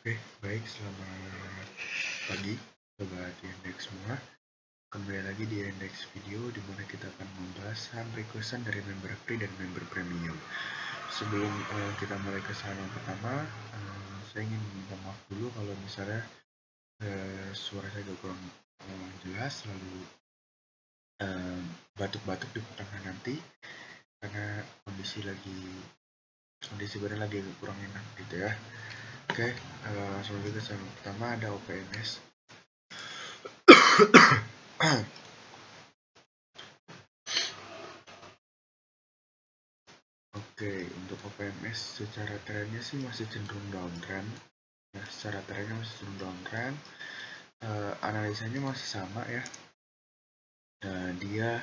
Oke, baik, selamat pagi Sobat Indeks semua. Kembali lagi di Indeks Video, di mana kita akan membahas saham requestan dari member free dan member premium. Sebelum kita mulai ke saham yang pertama, saya ingin minta maaf dulu kalau misalnya suara saya agak kurang jelas, lalu batuk-batuk di pertengahan nanti, karena kondisi badan lagi agak kurang enak gitu ya. Oke, langsung aja ke saham pertama, ada OPMS. Oke, untuk OPMS secara trennya sih masih cenderung downtrend. Ya, secara trennya masih cenderung downtrend. Analisanya masih sama ya. Dia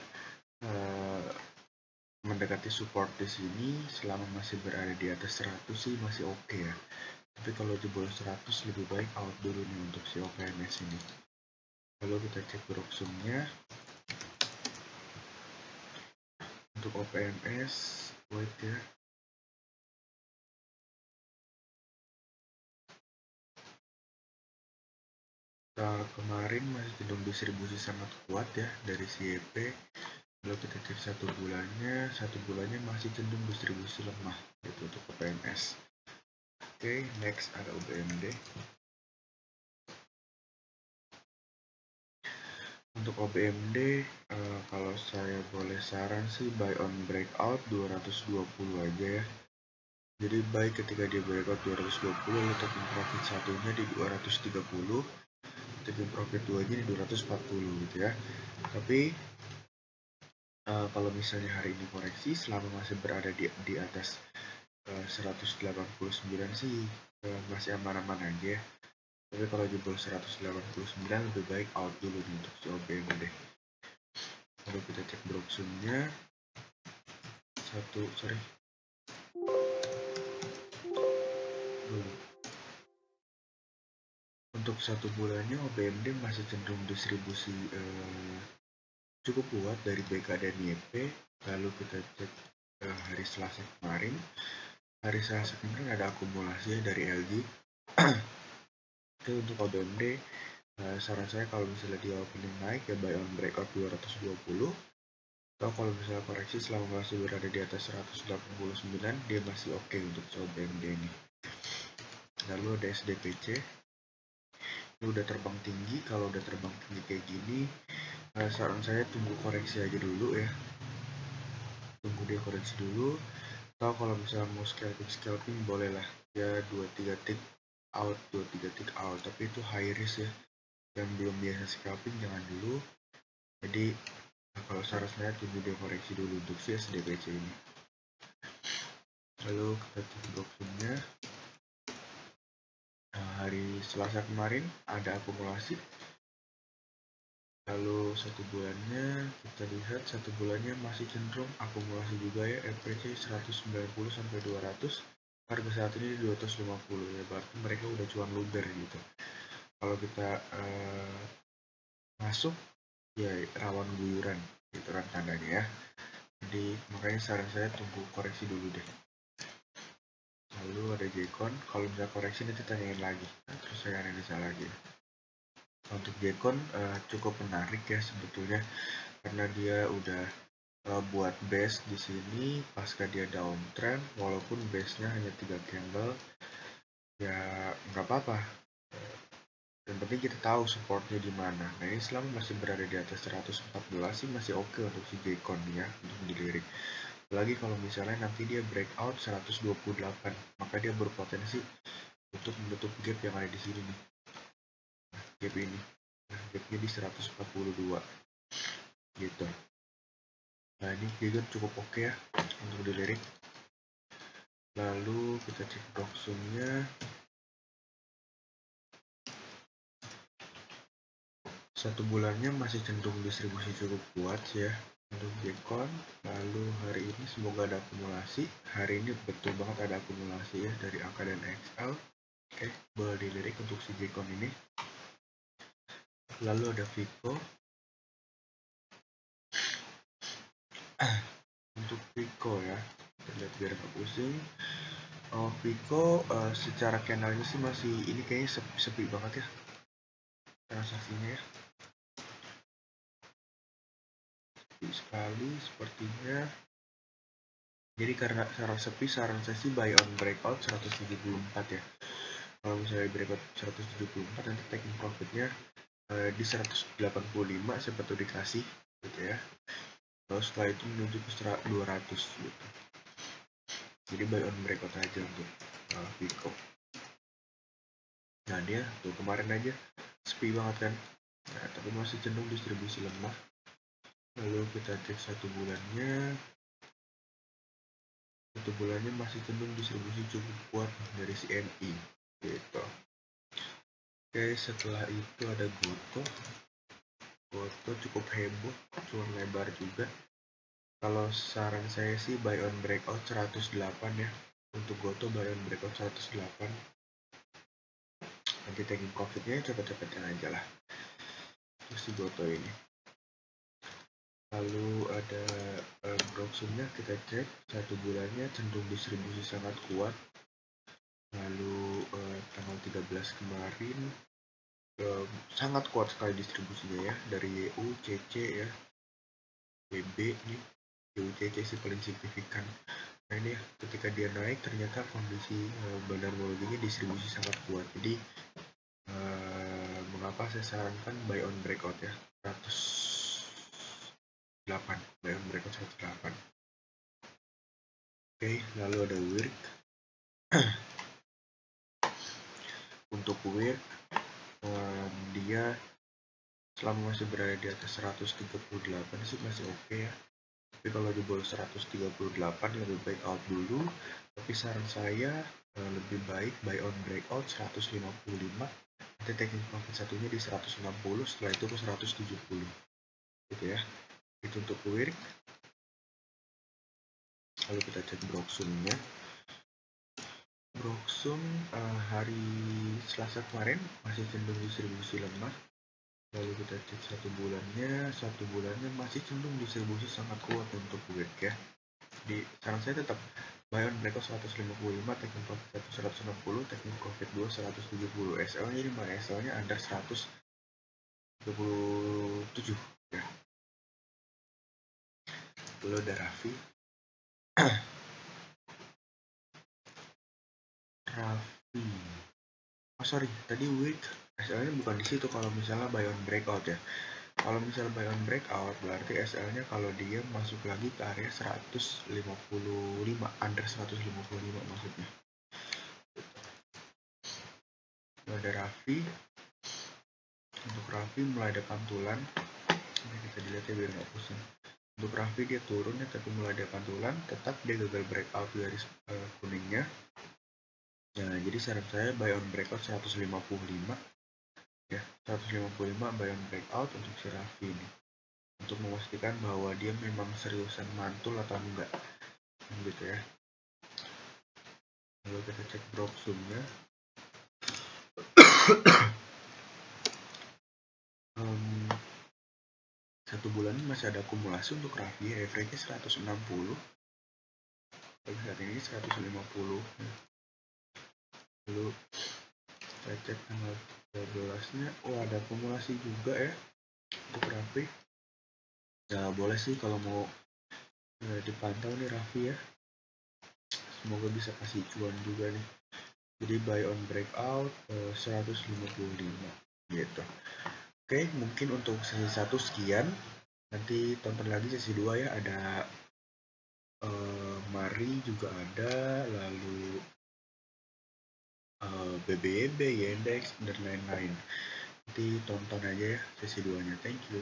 mendekati support di sini selama masih berada di atas 100 sih masih oke ya. Tapi kalau jebol 100 lebih baik out dulu nih untuk si OPMS ini. Lalu kita cek Broksumnya. Untuk OPMS, wait ya. Kemarin masih cenderung distribusi sangat kuat ya dari CEP. Lalu kita cek satu bulannya masih cenderung distribusi lemah gitu untuk OPMS. Oke, next ada OBMD. Untuk OBMD, kalau saya boleh saran sih buy on breakout 220 aja ya. Jadi buy ketika dia breakout 220, lalu taking profit satunya di 230, taking profit 2-nya di 240 gitu ya. Tapi kalau misalnya hari ini koreksi selama masih berada di atas 189 sih masih aman-aman aja. Tapi kalau jebol 189 lebih baik out dulu nih untuk si OBMD. Lalu kita cek Broksumnya. Untuk satu bulannya OBMD masih cenderung distribusi cukup kuat dari BK dan YP. Lalu kita cek hari Selasa kemarin. Hari Selasa kemarin ada akumulasi dari LG. Itu untuk OBMD, saran saya kalau misalnya dia opening naik ya buy on breakout 220. Atau kalau misalnya koreksi selama masih berada di atas 189, dia masih oke untuk OBMD ini. Lalu ada SDPC. Ini udah terbang tinggi. Kalau udah terbang tinggi kayak gini, saran saya tunggu koreksi aja dulu ya. Tunggu dia koreksi dulu. Atau kalau misalnya mau scalping bolehlah ya 2-3 tick out, tapi itu high risk ya. Yang belum biasa scalping jangan dulu. Jadi kalau saran saya tunggu dia koreksi dulu untuk si SDPC ini. Lalu kita cek Broksumnya. Hari Selasa kemarin ada akumulasi. Lalu satu bulannya kita lihat satu bulannya masih cenderung akumulasi juga ya, average 190 sampai 200. Harga saat ini di 250 ya, berarti mereka udah cuan luber gitu. Kalau kita masuk ya rawan guyuran gitu kan tandanya ya. Jadi makanya saran saya tunggu koreksi dulu deh. Lalu ada Jcon, kalau misalnya koreksi nanti tanyain lagi, terus saya analisa lagi. Untuk Jcon cukup menarik ya sebetulnya, karena dia udah buat base di sini pasca dia downtrend, walaupun base-nya hanya 3 candle ya nggak apa-apa. Yang penting kita tahu supportnya di mana. Nah ini selama masih berada di atas 114 sih masih oke untuk si Jcon ya, untuk dilirik. Apalagi kalau misalnya nanti dia breakout 128, maka dia berpotensi untuk menutup gap yang ada di sini nih. Gap ini. Nah, gapnya di 142 gitu. Nah ini juga cukup oke ya untuk dilirik. Lalu kita cek Broksumnya. Satu bulannya masih cenderung distribusi cukup kuat ya untuk Jcon. Lalu hari ini semoga ada akumulasi. Hari ini betul banget ada akumulasi ya dari AK dan XL. Oke, boleh dilirik untuk si Jcon ini. Lalu ada Vico. Untuk Vico ya, kita lihat biar nggak pusing. Vico secara channelnya sih masih ini kayaknya sepi banget ya transaksinya ya, sepi sekali sepertinya. Jadi karena sepi, saran saya sih buy on breakout 174 ya. Kalau misalnya breakout 174 nanti taking profitnya di 185 siapa tuh dikasih gitu ya. Lalu setelah itu menuju ke 200 gitu. Jadi buy on breakout aja untuk Vico. Nah dia tuh kemarin aja sepi banget kan. Nah, tapi masih cenderung distribusi lemah. Lalu kita cek satu bulannya masih cenderung distribusi cukup kuat dari CNI gitu. Oke, setelah itu ada Goto cukup heboh, cuan lebar juga. Kalau saran saya sih buy on breakout 108 ya, untuk Goto buy on breakout 108, nanti taking profitnya cepet-cepetan aja lah terus si Goto ini. Lalu ada Broxumnya, kita cek satu bulannya cenderung distribusi sangat kuat. Lalu tanggal 13 kemarin sangat kuat sekali distribusinya ya, dari YU, CC ya, BB nih, YU, CC sih paling signifikan. Nah ini ya, ketika dia naik ternyata kondisi vulnerability-nya distribusi sangat kuat. Jadi mengapa saya sarankan buy on breakout ya, 108, buy on breakout 108. Oke, lalu ada WIRK. Untuk WIRK dia selama masih berada di atas 138 sih masih oke ya. Tapi kalau di bawah 138 lebih baik out dulu. Tapi saran saya lebih baik buy on breakout 155. Nanti taking profit satunya di 160, setelah itu ke 170 gitu ya. Itu untuk WIRK. Lalu kita cek Broxumnya. Broxum hari Selasa kemarin masih cenderung distribusi lemah. Lalu kita cek satu bulannya masih cenderung distribusi sangat kuat untuk WIRK ya. Di saran saya tetap buy on breakout 155, taking profit 160, taking profit 2 170. SL-nya ini mana? SL-nya under 127 ya. Lalu ada Raffi. Sorry, tadi WIRK SL-nya bukan di situ kalau misalnya buy on breakout ya. Kalau misalnya buy on breakout berarti SL-nya kalau dia masuk lagi ke area 155, under 155 maksudnya. Ada Raffi. Untuk Raffi mulai ada pantulan. Ini kita dilihat ya biar nggak pusing. Untuk Raffi dia turun ya, tapi mulai ada pantulan, tetap dia gagal breakout dari kuningnya. Nah, jadi saran saya buy on breakout 155 ya, 155 buy on breakout untuk si Raffi ini, untuk memastikan bahwa dia memang seriusan mantul atau enggak gitu ya. Lalu kita cek Broxumnya. Satu bulan masih ada akumulasi untuk Raffi, average-nya 160, tapi saat ini 150. Lalu saya cek tanggal 13-nya, ada akumulasi juga ya untuk Raffi. Ya boleh sih kalau mau dipantau nih Raffi ya, semoga bisa kasih cuan juga nih. Jadi buy on breakout 155 gitu. Oke, mungkin untuk sesi 1 sekian. Nanti tonton lagi sesi 2 ya, ada Mari juga ada, lalu BBYB, Yendex, dan lain-lain. Nanti tonton aja ya sesi 2-nya. Thank you.